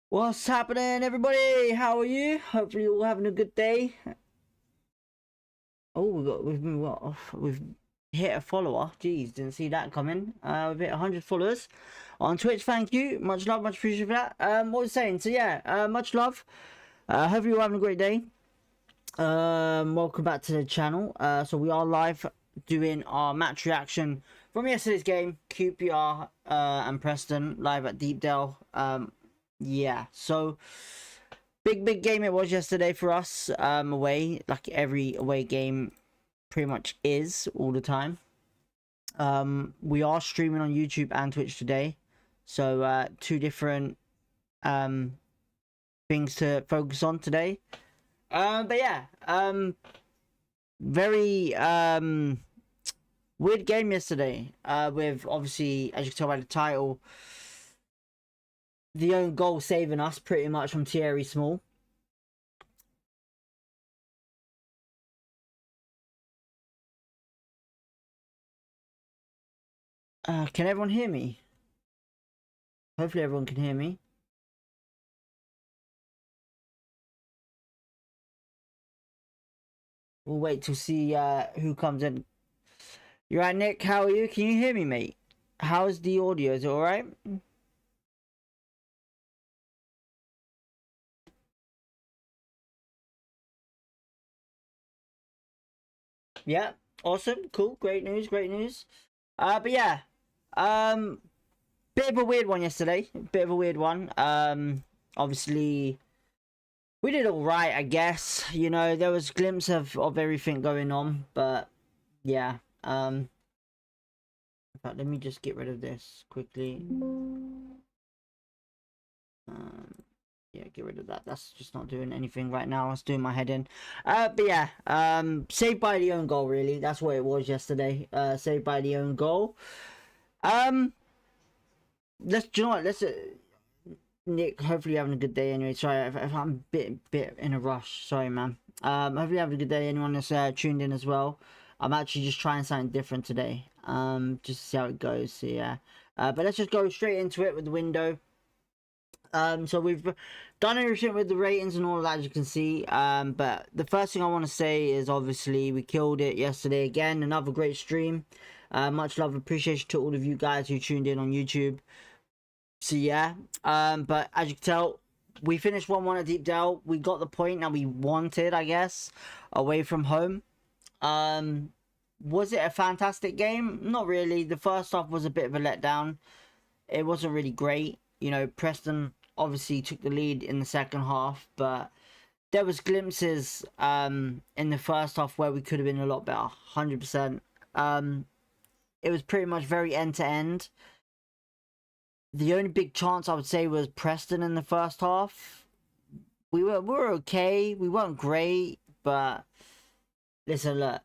What's happening, everybody? How are you? Hopefully, you're all having a good day. Oh, we've hit a follower. Jeez, didn't see that coming. We've hit 100 followers on Twitch. Thank you, much love, much appreciated for that. What was I saying? So yeah, much love. Hopefully, you're having a great day. Welcome back to the channel. So we are live doing our match reaction from yesterday's game, QPR and Preston, live at Deepdale. Yeah, so big game it was yesterday for us, away, like every away game pretty much is all the time. We are streaming on YouTube and Twitch today, so two different things to focus on today. But yeah, very weird game yesterday, with obviously, as you can tell by the title, the own goal saving us pretty much from Thierry Small. Can everyone hear me? Hopefully everyone can hear me. We'll wait to see who comes in. You're right, Nick. How are you? Can you hear me, mate? How's the audio? Is it alright? Yeah, awesome, cool, great news, great news. But yeah, bit of a weird one yesterday. Bit of a weird one. Obviously, we did all right, I guess. You know, there was a glimpse of everything going on, but yeah. In fact, let me just get rid of this quickly. Yeah, get rid of that. That's just not doing anything right now. It's doing my head in. But yeah, saved by the own goal, really. That's what it was yesterday. Saved by the own goal. Let's, do you know what? Let's, Nick, hopefully you're having a good day anyway. Sorry if I'm a bit in a rush. Sorry, man. Hopefully you're having a good day. Anyone that's tuned in as well. I'm actually just trying something different today. Just to see how it goes. So yeah. But let's just go straight into it with the window. So we've done everything with the ratings and all of that, as you can see. But the first thing I want to say is obviously we killed it yesterday again. Another great stream. Much love, appreciation to all of you guys who tuned in on YouTube. So yeah, but as you can tell, we finished 1-1 at Deepdale. We got the point that we wanted, I guess, away from home. Was it a fantastic game? Not really. The first half was a bit of a letdown. It wasn't really great. You know, Preston obviously took the lead in the second half, but there was glimpses in the first half where we could have been a lot better. 100%. It was pretty much very end to end. The only big chance I would say was Preston in the first half. We were okay. We weren't great, but listen, look,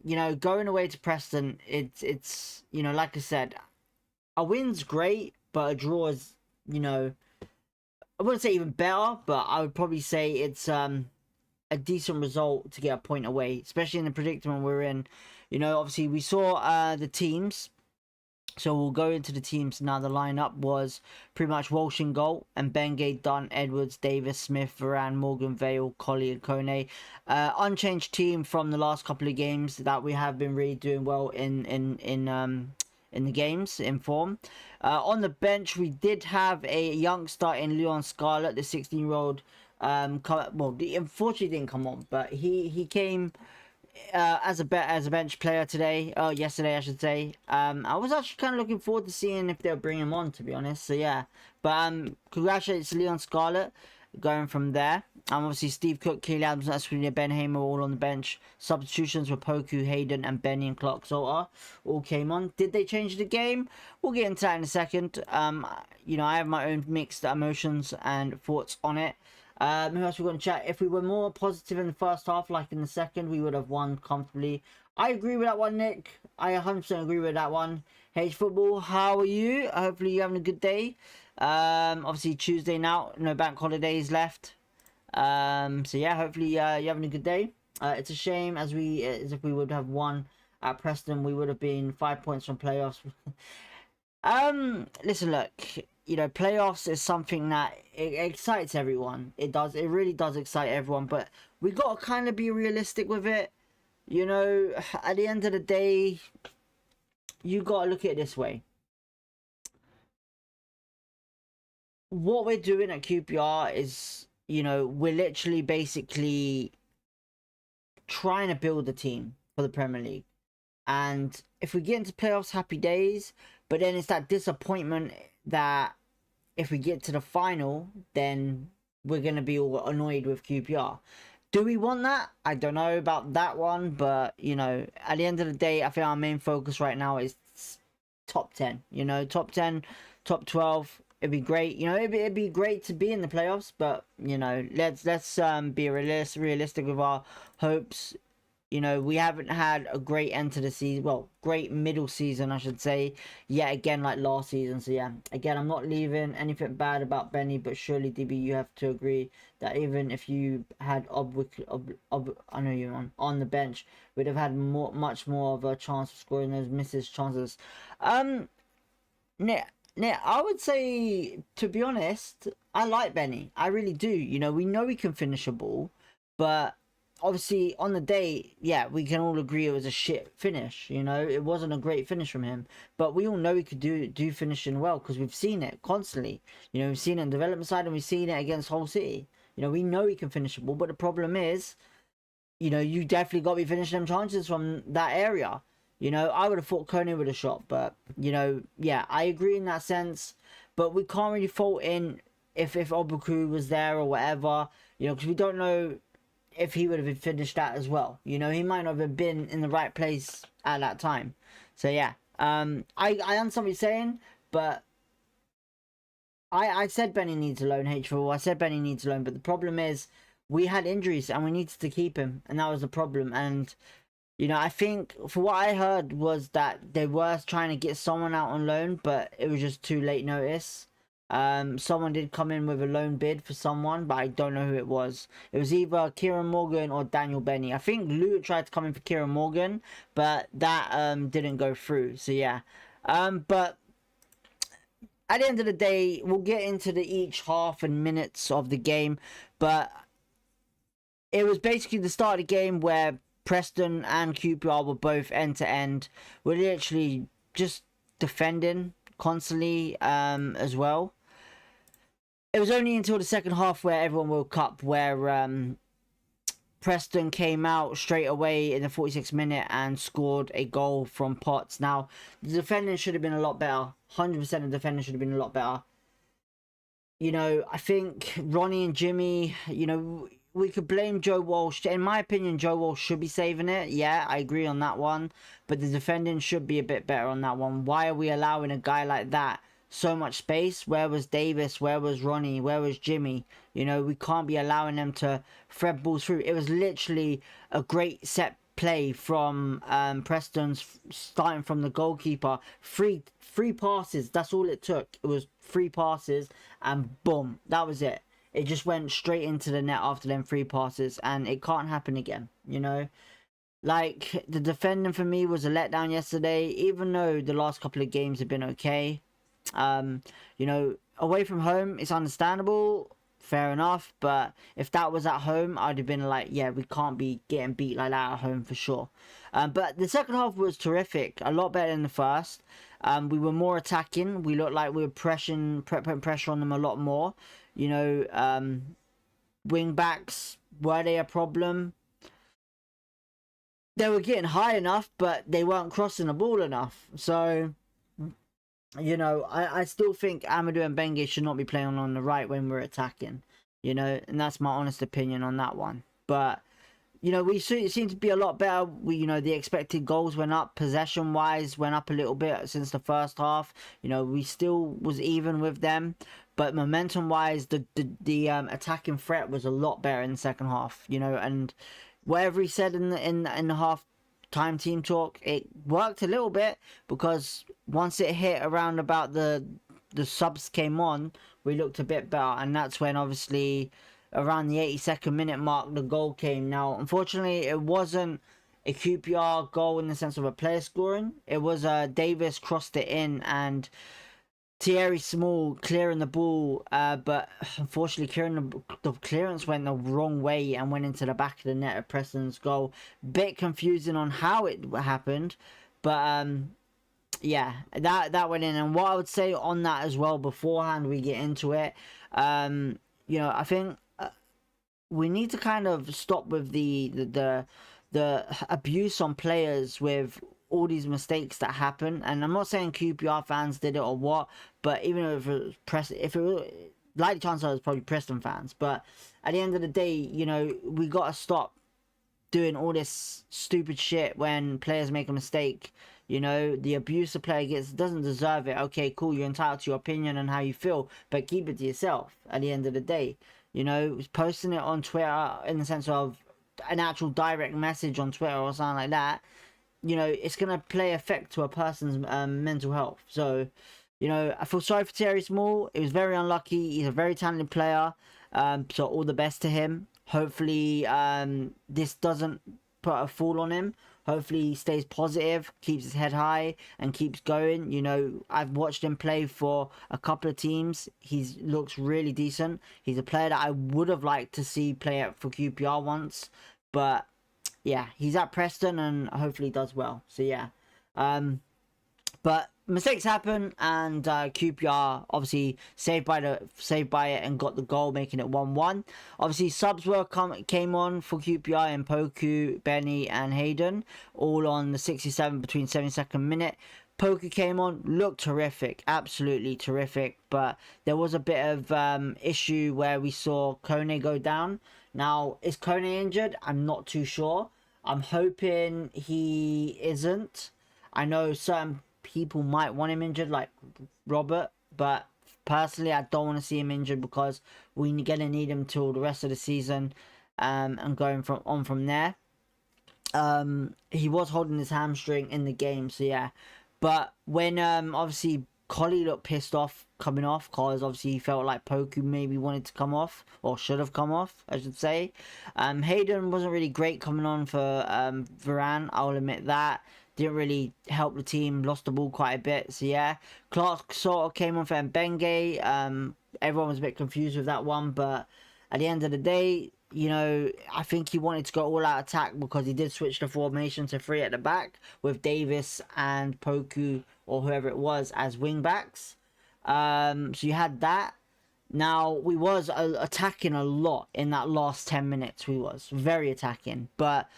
you know, going away to Preston, it's you know, like I said, a win's great, but a draw is, you know, I wouldn't say even better, but I would probably say it's a decent result to get a point away, especially in the predicament we're in. You know, obviously we saw the teams, so we'll go into the teams now. The lineup was pretty much Walsh in goal, and Bengay, Dunn, Edwards, Davis, Smith, Varane, Morgan, Vale, Colley and Kone. Unchanged team from the last couple of games that we have been really doing well in the games, in form. On the bench, we did have a youngster in Leon Scarlett, the 16-year-old. Well, unfortunately didn't come on, but he came as a bench player today. Yesterday, I should say. I was actually kind of looking forward to seeing if they'll bring him on, to be honest. So yeah, but congratulations to Leon Scarlett going from there. Obviously Steve Cook, Keely Adams, Asprina, Ben Hamer all on the bench. Substitutions were Poku, Hayden, and Benny and Clark Zolta all came on. Did they change the game? We'll get into that in a second. You know, I have my own mixed emotions and thoughts on it. Who else we got in chat? If we were more positive in the first half, like in the second, we would have won comfortably. I agree with that one, Nick. I 100% agree with that one. H Football, how are you? Hopefully you're having a good day. Obviously Tuesday now, no bank holidays left. So yeah, hopefully you're having a good day. It's a shame as if we would have won at Preston, we would have been 5 points from playoffs. Listen, look, you know, playoffs is something that it excites everyone. It does. It really does excite everyone. But we got to kind of be realistic with it. You know, at the end of the day, you got to look at it this way. What we're doing at QPR is, you know, we're literally basically trying to build a team for the Premier League. And if we get into playoffs, happy days. But then it's that disappointment that if we get to the final, then we're going to be all annoyed with QPR. Do we want that? I don't know about that one. But, you know, at the end of the day, I think our main focus right now is top 10. You know, top 10, top 12. It'd be great. You know, it'd be great to be in the playoffs. But, you know, let's be realistic with our hopes. You know, we haven't had a great end to the season. Well, great middle season, I should say. Yet again, like last season. So, yeah. Again, I'm not leaving anything bad about Benny. But surely, DB, you have to agree that even if you had I know you're on the bench, we'd have had much more of a chance of scoring those misses chances. Nick, I would say, to be honest, I like Benny. I really do. You know, we know he can finish a ball. But obviously on the day, yeah, we can all agree it was a shit finish. You know, it wasn't a great finish from him, but we all know he could do finishing well because we've seen it constantly. You know, we've seen it on the development side and we've seen it against Hull City. You know, we know he can finish a ball, but the problem is, you know, you definitely got to be finishing them chances from that area. You know, I would have thought Coney would have shot, but, you know, yeah, I agree in that sense, but we can't really fault in if Obuku was there or whatever, you know, because we don't know if he would have finished that as well. You know, he might not have been in the right place at that time. So yeah, I understand what you're saying, but I said Benny needs a loan, H4. I said Benny needs a loan, but the problem is we had injuries and we needed to keep him, and that was the problem. And you know, I think for what I heard was that they were trying to get someone out on loan, but it was just too late notice. Someone did come in with a loan bid for someone, but I don't know who it was. It was either Kieran Morgan or Daniel Benny. I think Luke tried to come in for Kieran Morgan, but that didn't go through. So yeah. But at the end of the day, we'll get into each half and minutes of the game. But it was basically the start of the game where Preston and QPR were both end to end. We're literally just defending constantly as well. It was only until the second half where everyone woke up, where Preston came out straight away in the 46th minute and scored a goal from Potts. Now, the defending should have been a lot better. 100% of the defending should have been a lot better. You know, I think Ronnie and Jimmy, you know, we could blame Joe Walsh. In my opinion, Joe Walsh should be saving it. Yeah, I agree on that one. But the defending should be a bit better on that one. Why are we allowing a guy like that so much space? Where was Davis? Where was Ronnie? Where was Jimmy? You know, we can't be allowing them to thread balls through. It was literally a great set play from Preston's, starting from the goalkeeper. Three passes. That's all it took. It was 3 passes and boom, that was it. It just went straight into the net after them 3 passes, and it can't happen again, you know? Like, the defending for me was a letdown yesterday, even though the last couple of games have been okay. You know, away from home, it's understandable, fair enough, but if that was at home, I'd have been like, yeah, we can't be getting beat like that at home for sure. But the second half was terrific, a lot better than the first. We were more attacking. We looked like we were putting pressure on them a lot more. You know, wing backs, were they a problem? They were getting high enough, but they weren't crossing the ball enough. So, you know, I still think Amadou and Bengue should not be playing on the right when we're attacking. You know, and that's my honest opinion on that one. But, you know, it seemed to be a lot better. You know, the expected goals went up. Possession-wise, went up a little bit since the first half. You know, we still was even with them. But momentum-wise, the attacking threat was a lot better in the second half. You know, and whatever he said in the half-time team talk, it worked a little bit, because once it hit around about the subs came on, we looked a bit better, and that's when obviously around the 82nd minute mark the goal came. Now, unfortunately, it wasn't a QPR goal in the sense of a player scoring. It was Davis crossed it in and Thierry Small clearing the ball, but unfortunately the clearance went the wrong way and went into the back of the net of Preston's goal. Bit confusing on how it happened, but yeah, that went in. And what I would say on that as well, beforehand we get into it, you know, I think we need to kind of stop with the abuse on players with all these mistakes that happen. And I'm not saying QPR fans did it or what, but even if it was if it was likely chances are it's probably Preston fans. But at the end of the day, you know, we gotta stop doing all this stupid shit when players make a mistake. You know, the abuse a player gets doesn't deserve it. Okay, cool, you're entitled to your opinion and how you feel, but keep it to yourself at the end of the day. You know, posting it on Twitter in the sense of an actual direct message on Twitter or something like that, you know, it's going to play effect to a person's mental health. So, you know, I feel sorry for Thierry Small. It was very unlucky. He's a very talented player. So all the best to him. Hopefully this doesn't put a fall on him. Hopefully he stays positive, keeps his head high and keeps going. You know, I've watched him play for a couple of teams. He looks really decent. He's a player that I would have liked to see play for QPR once. But yeah, he's at Preston and hopefully he does well. So yeah. But mistakes happen, and QPR obviously saved by it and got the goal, making it 1-1. Obviously subs came on for QPR in Poku, Benny and Hayden, all on the 67 between 72nd minute. Poku came on, looked terrific, absolutely terrific, but there was a bit of issue where we saw Kone go down. Now, is Kone injured? I'm not too sure. I'm hoping he isn't. I know certain people might want him injured, like Robert, but personally I don't want to see him injured because we're gonna need him till the rest of the season, and going from there. He was holding his hamstring in the game, so yeah. But when obviously Collie looked pissed off coming off, because obviously he felt like Poku maybe wanted to come off, or should have come off, I should say. Hayden wasn't really great coming on for Varane, I'll admit that. Didn't really help the team, lost the ball quite a bit, so yeah. Clark sort of came on for Mbenge. Everyone was a bit confused with that one, but at the end of the day, you know, I think he wanted to go all out attack because he did switch the formation to 3 at the back with Davis and Poku or whoever it was as wing backs. So you had that. Now, we was attacking a lot in that last 10 minutes. We was very attacking, but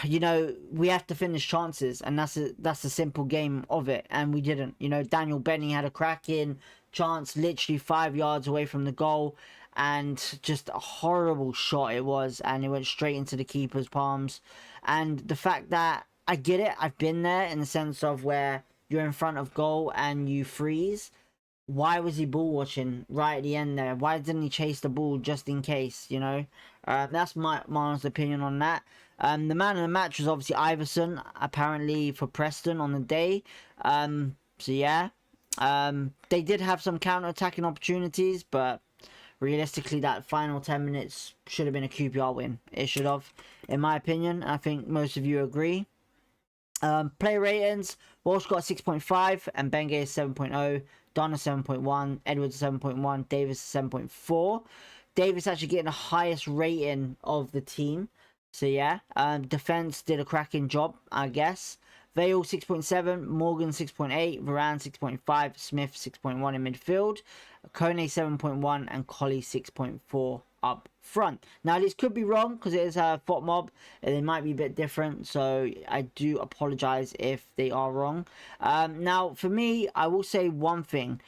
you know, we have to finish chances, and that's a simple game of it, and we didn't. You know, Daniel Benny had a cracking chance literally 5 yards away from the goal, and just a horrible shot it was, and it went straight into the keeper's palms. And the fact that, I get it, I've been there in the sense of where you're in front of goal and you freeze. Why was he ball watching right at the end there? Why didn't he chase the ball just in case, you know? That's my honest opinion on that. The man of the match was obviously Iverson, apparently for Preston on the day. So yeah, they did have some counter-attacking opportunities, but realistically that final 10 minutes should have been a QPR win. It should have, in my opinion. I think most of you agree. Player ratings, Walsh got a 6.5 and Benge is 7.0, Donna 7.1, Edwards 7.1, Davis 7.4. Davis actually getting the highest rating of the team. So yeah, defense did a cracking job, I guess. Vale 6.7, Morgan 6.8, Varane 6.5, Smith 6.1 in midfield, Kone 7.1 and Collie 6.4 up front. Now this could be wrong because it is a FOT mob and they might be a bit different, so I do apologize if they are wrong. Now for me, I will say one thing.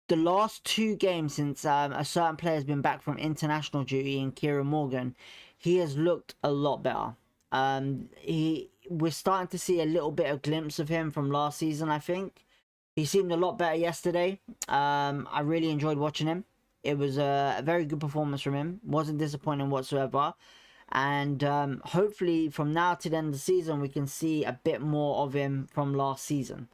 The last 2 games since a certain player has been back from international duty in Kieran Morgan, he has looked a lot better. We're starting to see a little bit of glimpse of him from last season, I think. He seemed a lot better yesterday. I really enjoyed watching him. It was a very good performance from him. Wasn't disappointing whatsoever. And hopefully from now to the end of the season, we can see a bit more of him from last season.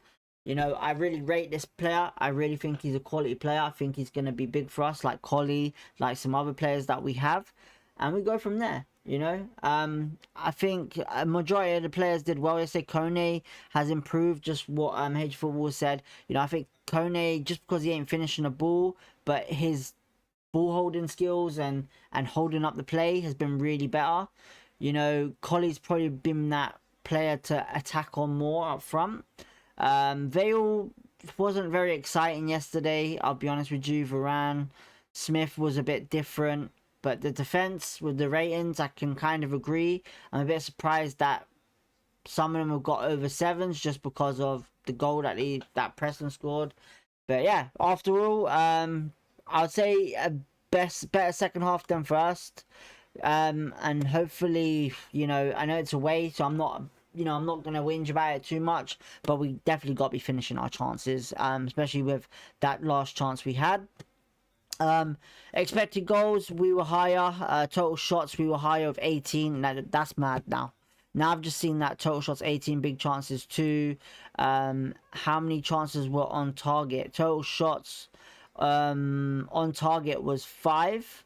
You know, I really rate this player. I really think he's a quality player. I think he's going to be big for us, like Collie, like some other players that we have. And we go from there. You know, I think a majority of the players did well. They say Kone has improved, just what H Football said. You know, I think Kone, just because he ain't finishing the ball, but his ball holding skills and holding up the play has been really better. You know, Colley's probably been that player to attack on more up front. Vale wasn't very exciting yesterday, I'll be honest with you. Varane, Smith was a bit different. But the defense with the ratings, I can kind of agree. I'm a bit surprised that some of them have got over 7s just because of the goal that Preston scored. But yeah, after all, I'd say a better second half than first. And hopefully, you know, I know it's away, so I'm not gonna whinge about it too much. But we definitely got to be finishing our chances, especially with that last chance we had. Expected goals, we were higher. Total shots, we were higher of 18. That's mad now. Now I've just seen that total shots 18, big chances 2. How many chances were on target? Total shots on target was 5.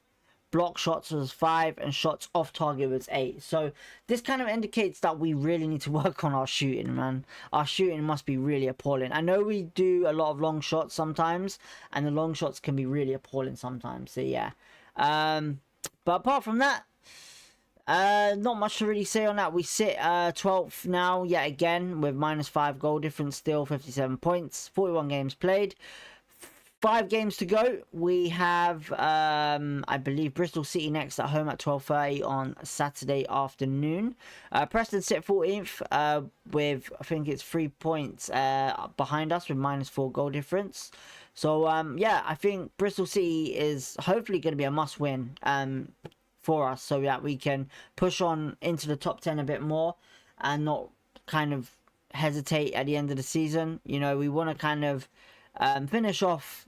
Block shots was 5, and shots off target was 8. So this kind of indicates that we really need to work on our shooting, man. Our shooting must be really appalling. I know we do a lot of long shots sometimes, and the long shots can be really appalling sometimes. So yeah. But apart from that, not much to really say on that. We sit 12th now, yet again, with -5 goal difference still, 57 points, 41 games played. 5 games to go. We have, I believe, Bristol City next at home at 12:30 on Saturday afternoon. Preston sit 14th with, I think it's 3 points behind us with -4 goal difference. So, yeah, I think Bristol City is hopefully going to be a must-win for us so that we can push on into the top 10 a bit more and not kind of hesitate at the end of the season. You know, we want to kind of finish off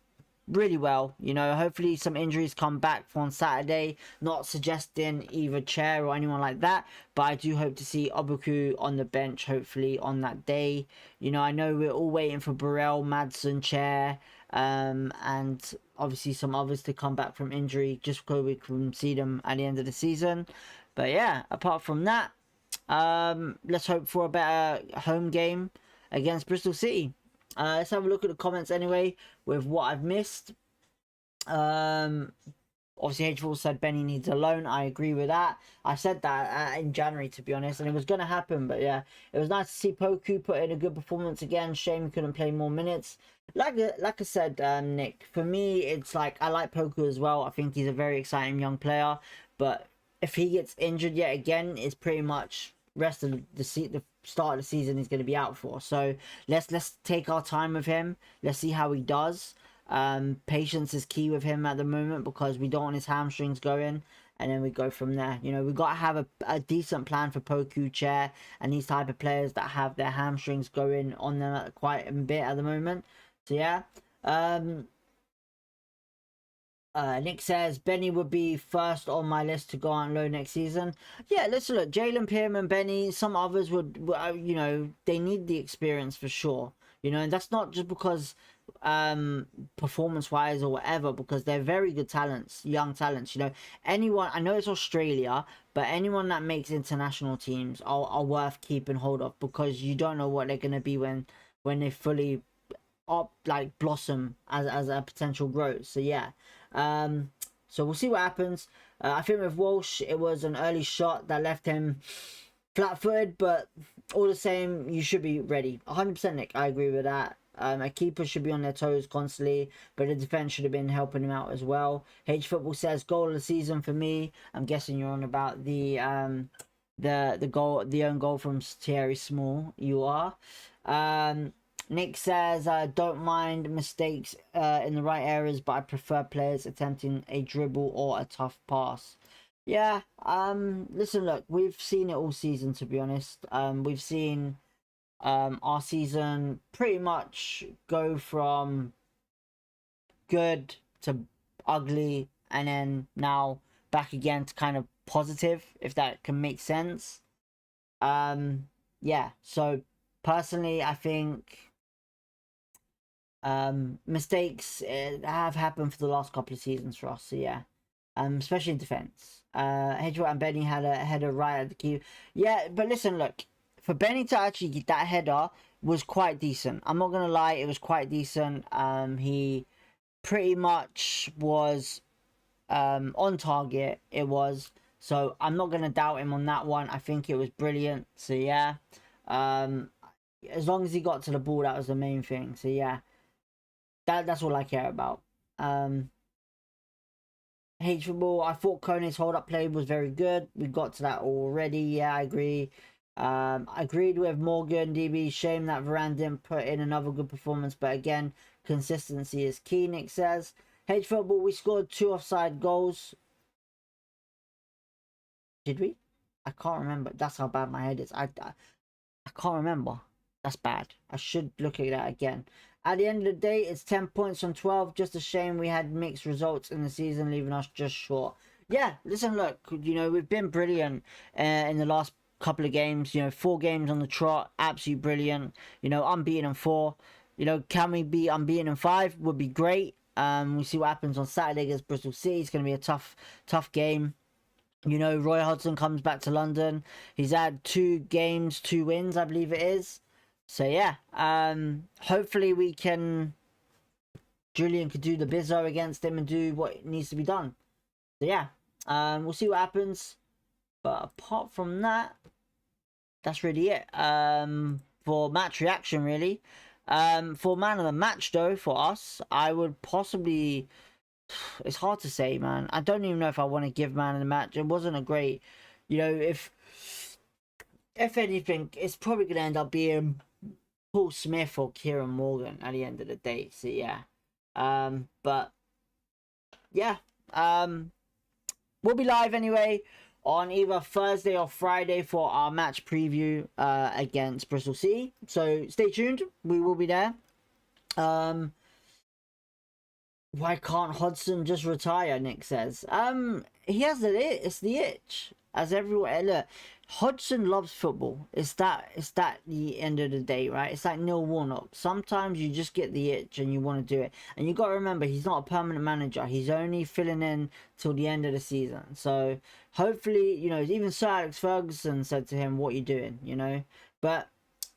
really well. You know, hopefully some injuries come back on Saturday, not suggesting either Chair or anyone like that, but I do hope to see Obuku on the bench hopefully on that day. You know, I know we're all waiting for Burrell, Madsen, Chair, and obviously some others to come back from injury just because we can see them at the end of the season. But yeah, apart from that, let's hope for a better home game against Bristol City. Let's have a look at the comments anyway with what I've missed. Obviously H4 said Benny needs a loan. I agree with that. I said that in January, to be honest, and it was going to happen. But yeah, it was nice to see Poku put in a good performance again. Shame he couldn't play more minutes. Like I said, Nick, for me, it's like I like Poku as well. I think he's a very exciting young player. But if he gets injured yet again, it's pretty much rest of the start of the season he's going to be out for. So let's take our time with him. Let's see how he does. Patience is key with him at the moment because we don't want his hamstrings going, and then we go from there. You know, we've got to have a decent plan for Poku, Chair, and these type of players that have their hamstrings going on them quite a bit at the moment. So yeah. Nick says Benny would be first on my list to go on loan next season. Yeah, listen, look, Jalen Pearman, Benny, some others would, you know, they need the experience for sure. You know, and that's not just because performance wise or whatever, because they're very good talents, young talents. You know, anyone, I know it's Australia, but anyone that makes international teams are worth keeping hold of, because you don't know what they're gonna be when they fully blossom as a potential growth. So yeah, so we'll see what happens. I think with Walsh, it was an early shot that left him flat-footed, but all the same, you should be ready. 100% Nick, I agree with that. A keeper should be on their toes constantly, but the defense should have been helping him out as well. H Football says goal of the season for me. I'm guessing you're on about the own goal from Thierry Small. You are. Nick says, don't mind mistakes in the right areas, but I prefer players attempting a dribble or a tough pass. Yeah, listen, look, we've seen it all season, to be honest. We've seen our season pretty much go from good to ugly, and then now back again to kind of positive, if that can make sense. Yeah, so personally, I think mistakes have happened for the last couple of seasons for us. So yeah, especially in defense. Hedgewood and Benny had a header right at the key. Yeah, but listen, look, for Benny to actually get that header was quite decent. I'm not gonna lie, it was quite decent. He pretty much was on target. It was. So I'm not gonna doubt him on that one. I think it was brilliant. So yeah. As long as he got to the ball, that was the main thing. So yeah. That's all I care about. H football. I thought Kone's hold up play was very good. We got to that already. Yeah, I agree. I agreed with Morgan DB. Shame that Varane didn't put in another good performance, but again, consistency is key. Nick says. H football. We scored 2 offside goals. Did we? I can't remember. That's how bad my head is. I can't remember. That's bad. I should look at that again. At the end of the day, it's 10 points from 12. Just a shame we had mixed results in the season, leaving us just short. Yeah, listen, look, you know, we've been brilliant in the last couple of games. You know, 4 games on the trot. Absolutely brilliant. You know, unbeaten in 4. You know, can we be unbeaten in 5? Would be great. We'll see what happens on Saturday against Bristol City. It's going to be a tough game. You know, Roy Hodgson comes back to London. He's had 2 games, 2 wins, I believe it is. So yeah, hopefully we can. Julian could do the bizzo against him and do what needs to be done. So yeah, we'll see what happens. But apart from that, that's really it. For match reaction, really. For man of the match though, for us, I would possibly. It's hard to say, man. I don't even know if I want to give man of the match. It wasn't a great, you know. If anything, it's probably gonna end up being Paul Smith or Kieran Morgan at the end of the day. So yeah, but yeah, we'll be live anyway on either Thursday or Friday for our match preview against Bristol City. So stay tuned. We will be there. Why can't Hodgson just retire? Nick says. He has it's the itch. As everyone, look, Hodgson loves football. It's that the end of the day, right? It's like Neil Warnock. Sometimes you just get the itch and you want to do it. And you got to remember, he's not a permanent manager. He's only filling in till the end of the season. So hopefully, you know, even Sir Alex Ferguson said to him, "What are you doing?" You know, but.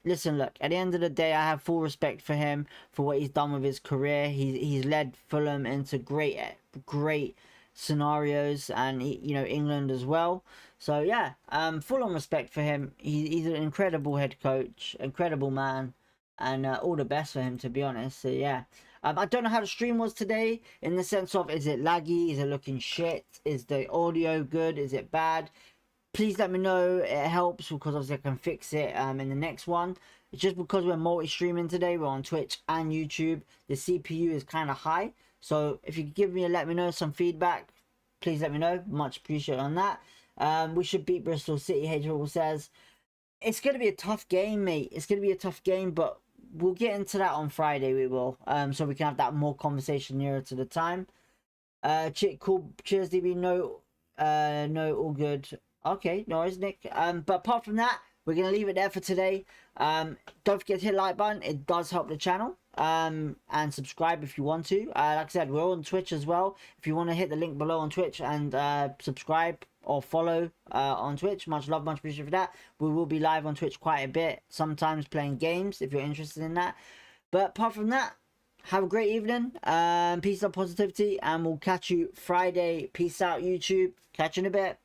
Listen, look, at the end of the day, I have full respect for him for what he's done with his career. He's led Fulham into great scenarios, and you know, England as well. So yeah, full on respect for him. He's an incredible head coach, incredible man, and all the best for him, to be honest. So yeah, I don't know how the stream was today, in the sense of, is it laggy, is it looking shit, is the audio good, is it bad? Please let me know. It helps because obviously I can fix it in the next one. It's just because we're multi-streaming today. We're on Twitch and YouTube. The CPU is kind of high. So if you could give me let me know some feedback, please let me know. Much appreciated on that. We should beat Bristol City, Hedgehow says. It's going to be a tough game, mate. It's going to be a tough game, but we'll get into that on Friday. We will. So we can have that more conversation nearer to the time. Cool. Cheers, DB. No, all good. Okay, no worries, Nick. But apart from that, we're going to leave it there for today. Don't forget to hit the like button. It does help the channel. And subscribe if you want to. Like I said, we're on Twitch as well. If you want to hit the link below on Twitch and subscribe or follow on Twitch, much love, much appreciated for that. We will be live on Twitch quite a bit, sometimes playing games if you're interested in that. But apart from that, have a great evening. Peace out, positivity, and we'll catch you Friday. Peace out, YouTube. Catch you in a bit.